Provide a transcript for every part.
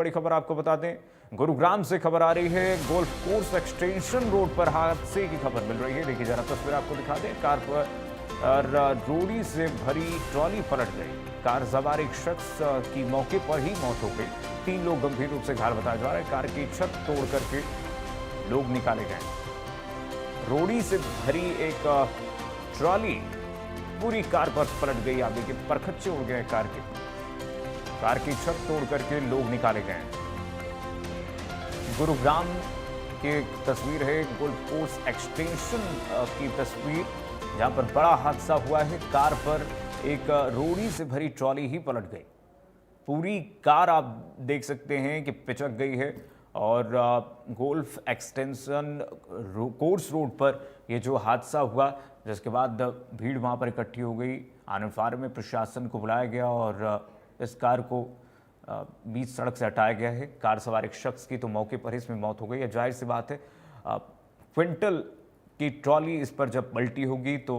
बड़ी खबर आपको बता दें, गुरुग्राम से खबर आ रही है। गोल्फ कोर्स एक्सटेंशन रोड पर हादसे की खबर मिल रही है। देखिए जरा तस्वीर आपको दिखा दें। कार पर रोड़ी से भरी ट्रॉली पलट गई। कार सवार एक शख्स की मौके पर ही मौत हो गई। 3 लोग गंभीर रूप से घायल बताया जा रहा है। कार की छत तोड़ करके लोग निकाले गए। रोड़ी से भरी एक ट्रॉली पूरी कार पर पलट गई। आगे के परखच्चे उड़ गए। कार की छत तोड़ करके लोग निकाले गए। गुरुग्राम की तस्वीर है, गोल्फ कोर्स एक्सटेंशन की तस्वीर, जहां पर बड़ा हादसा हुआ है। कार पर एक रोड़ी से भरी ट्रॉली ही पलट गई। पूरी कार आप देख सकते हैं कि पिचक गई है। और गोल्फ एक्सटेंशन कोर्स रोड पर यह जो हादसा हुआ, जिसके बाद भीड़ वहां पर इकट्ठी हो गई। आनंद फार में प्रशासन को बुलाया गया और इस कार को बीच सड़क से हटाया गया है। कार सवार एक शख्स की तो मौके पर ही इसमें मौत हो गई है। जाहिर सी बात है, क्विंटल की ट्रॉली इस पर जब पलटी होगी तो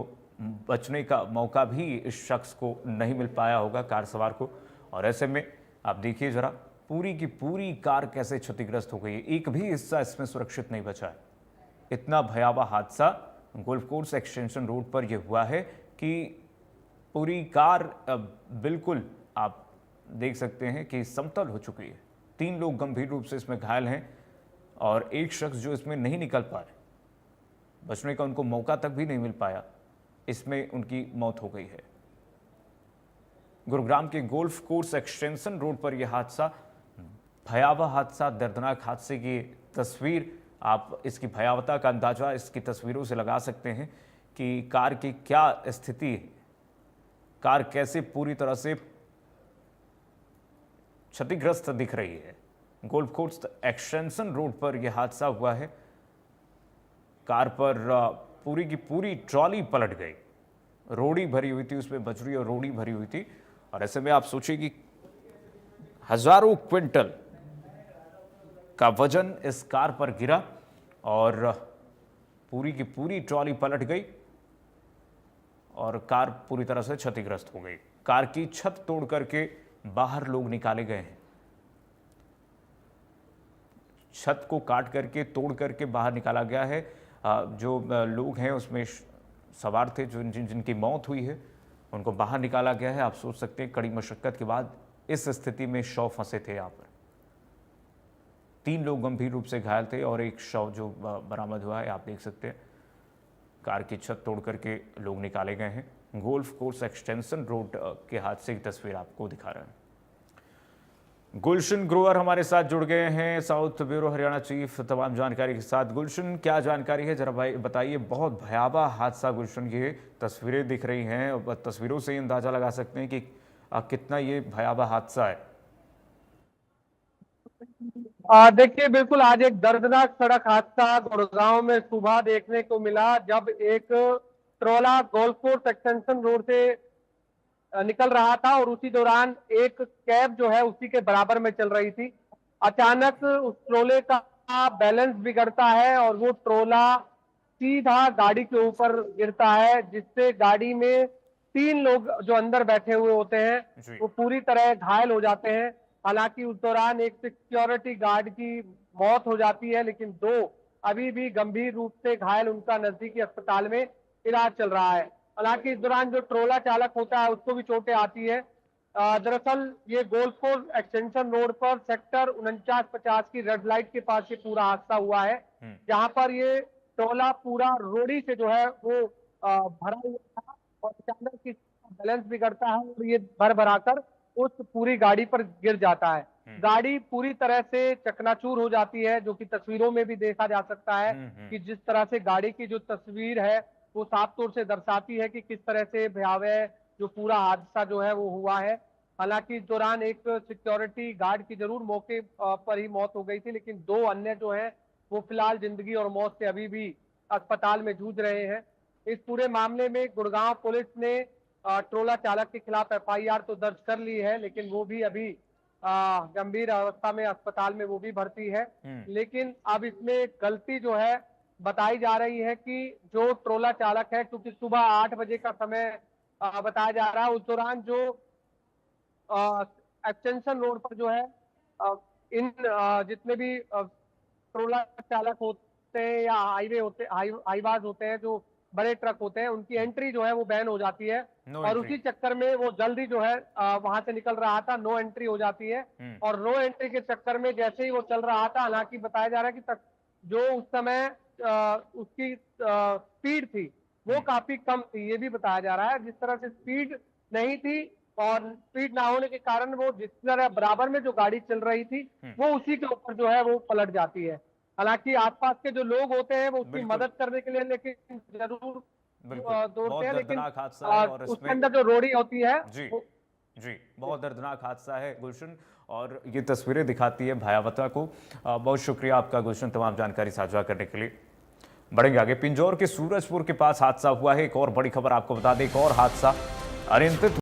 बचने का मौका भी इस शख्स को नहीं मिल पाया होगा, कार सवार को। और ऐसे में आप देखिए जरा, पूरी की पूरी कार कैसे क्षतिग्रस्त हो गई है। एक भी हिस्सा इसमें सुरक्षित नहीं बचा है। इतना भयावह हादसा गोल्फ कोर्स एक्सटेंशन रोड पर यह हुआ है कि पूरी कार बिल्कुल आप देख सकते हैं कि समतल हो चुकी है। 3 लोग गंभीर रूप से इसमें घायल हैं और एक शख्स जो इसमें नहीं निकल पा रहे, बचने का उनको मौका तक भी नहीं मिल पाया, इसमें उनकी मौत हो गई है। गुरुग्राम के गोल्फ कोर्स एक्सटेंशन रोड पर यह हादसा, भयावह हादसा, दर्दनाक हादसे की तस्वीर, आप इसकी भयावहता का अंदाजा इसकी तस्वीरों से लगा सकते हैं कि कार की क्या स्थिति है। कार कैसे पूरी तरह से क्षतिग्रस्त दिख रही है। गोल्फ कोर्स एक्सटेंशन रोड पर यह हादसा हुआ है। कार पर पूरी की पूरी ट्रॉली पलट गई। रोड़ी भरी हुई थी, उसमें बजरी और रोड़ी भरी हुई थी। और ऐसे में आप सोचिए कि हजारों क्विंटल का वजन इस कार पर गिरा और पूरी की पूरी ट्रॉली पलट गई और कार पूरी तरह से क्षतिग्रस्त हो गई। कार की छत तोड़ करके बाहर लोग निकाले गए हैं। छत को काट करके, तोड़ करके बाहर निकाला गया है। जो लोग हैं उसमें सवार थे, जिनकी मौत हुई है, उनको बाहर निकाला गया है। आप सोच सकते हैं कड़ी मशक्कत के बाद इस स्थिति में शव फंसे थे। यहाँ पर 3 लोग गंभीर रूप से घायल थे और एक शव जो बरामद हुआ है, आप देख सकते हैं। कार की छत तोड़ करके लोग निकाले गए हैं। गोल्फ कोर्स एक्सटेंशन रोड के हादसे की तस्वीर आपको दिखा रहे हैं। गुलशन ग्रोवर हमारे साथ जुड़ गए हैं, साउथ ब्यूरो हरियाणा चीफ, तमाम जानकारी के साथ। गुलशन, क्या जानकारी है जरा भाई बताइए। बहुत भयावह हादसा गुलशन, ये तस्वीरें दिख रही हैं, तस्वीरों से ही अंदाजा लगा सकते हैं कि कितना ये भयावह हादसा है। देखिए, बिल्कुल आज एक दर्दनाक सड़क हादसा गुड़गांव में सुबह देखने को मिला, जब एक ट्रोला गोल्फ कोर्स एक्सटेंशन रोड से निकल रहा था और उसी दौरान एक कैब जो है उसी के बराबर में चल रही थी। अचानक उस ट्रोले का बैलेंस बिगड़ता है और वो ट्रोला सीधा गाड़ी के ऊपर गिरता है, जिससे गाड़ी में 3 लोग जो अंदर बैठे हुए होते हैं वो पूरी तरह घायल हो जाते हैं। हालांकि उस दौरान एक सिक्योरिटी गार्ड की मौत हो जाती है, लेकिन 2 अभी भी गंभीर रूप से घायल, उनका नजदीकी अस्पताल में इलाज चल रहा है। हालांकि इस दौरान जो ट्रोला चालक होता है उसको भी चोटें आती है। दरअसल ये गोल्फ कोर्स एक्सटेंशन रोड पर सेक्टर 4950 की रेड लाइट के पास ये पूरा हादसा हुआ है, जहां पर ये ट्रोला पूरा रोड़ी से जो है वो भरा हुआ था और अचानक इसका बैलेंस बिगड़ता है और ये भर भरा कर उस पूरी गाड़ी पर गिर जाता है। गाड़ी पूरी तरह से चकनाचूर हो जाती है, जो कि तस्वीरों में भी देखा जा सकता है कि जिस तरह से गाड़ी की जो तस्वीर है वो साफ तौर से दर्शाती है कि किस तरह से भयावह जो पूरा हादसा जो है वो हुआ है। हालांकि इस दौरान एक सिक्योरिटी गार्ड की जरूर मौके पर ही मौत हो गई थी, लेकिन 2 अन्य जो है वो फिलहाल जिंदगी और मौत से अभी भी अस्पताल में जूझ रहे हैं। इस पूरे मामले में गुड़गांव पुलिस ने ट्रोला चालक के खिलाफ एफआईआर तो दर्ज कर ली है, लेकिन वो भी अभी गंभीर अवस्था में अस्पताल में वो भी भर्ती है। लेकिन अब इसमें गलती जो है बताई जा रही है कि जो ट्रोला चालक है, क्योंकि सुबह 8 बजे का समय बताया जा रहा है, उस दौरान जो एक्सटेंशन रोड पर जो है इन जितने भी ट्रोला चालक होते हैं या हाईवाज होते हैं, जो बड़े ट्रक होते हैं, उनकी एंट्री जो है वो बैन हो जाती है। नो और एंट्री। उसी चक्कर में वो जल्दी जो है वहां से निकल रहा था, नो एंट्री हो जाती है। और नो एंट्री के चक्कर में जैसे ही वो चल रहा था, हालांकि बताया जा रहा है कि जो उस समय उसकी स्पीड थी वो काफी कम थी, ये भी बताया जा रहा है। जिस तरह से स्पीड नहीं थी और स्पीड ना होने के कारण वो जिस तरह बराबर में जो गाड़ी चल रही थी वो उसी के ऊपर जो है वो पलट जाती है। हालांकि आसपास के जो लोग होते हैं वो उसकी बिल्कुल। मदद करने के लिए लेकिन जरूर बिल्कुल, दौड़ते बहुत हैं, लेकिन दर्दनाक हादसा है और उसके इसमें अंदर जो रोड़ी होती है जी वो जी बहुत दर्दनाक हादसा है गुलशन, और ये तस्वीरें दिखाती है भयावहता को। बहुत शुक्रिया आपका गुलशन तमाम जानकारी साझा करने के लिए। बढ़ेंगे आगे। पिंजौर के सूरजपुर के पास हादसा हुआ है। एक और बड़ी खबर आपको बता दें, एक और हादसा अनियंत्रित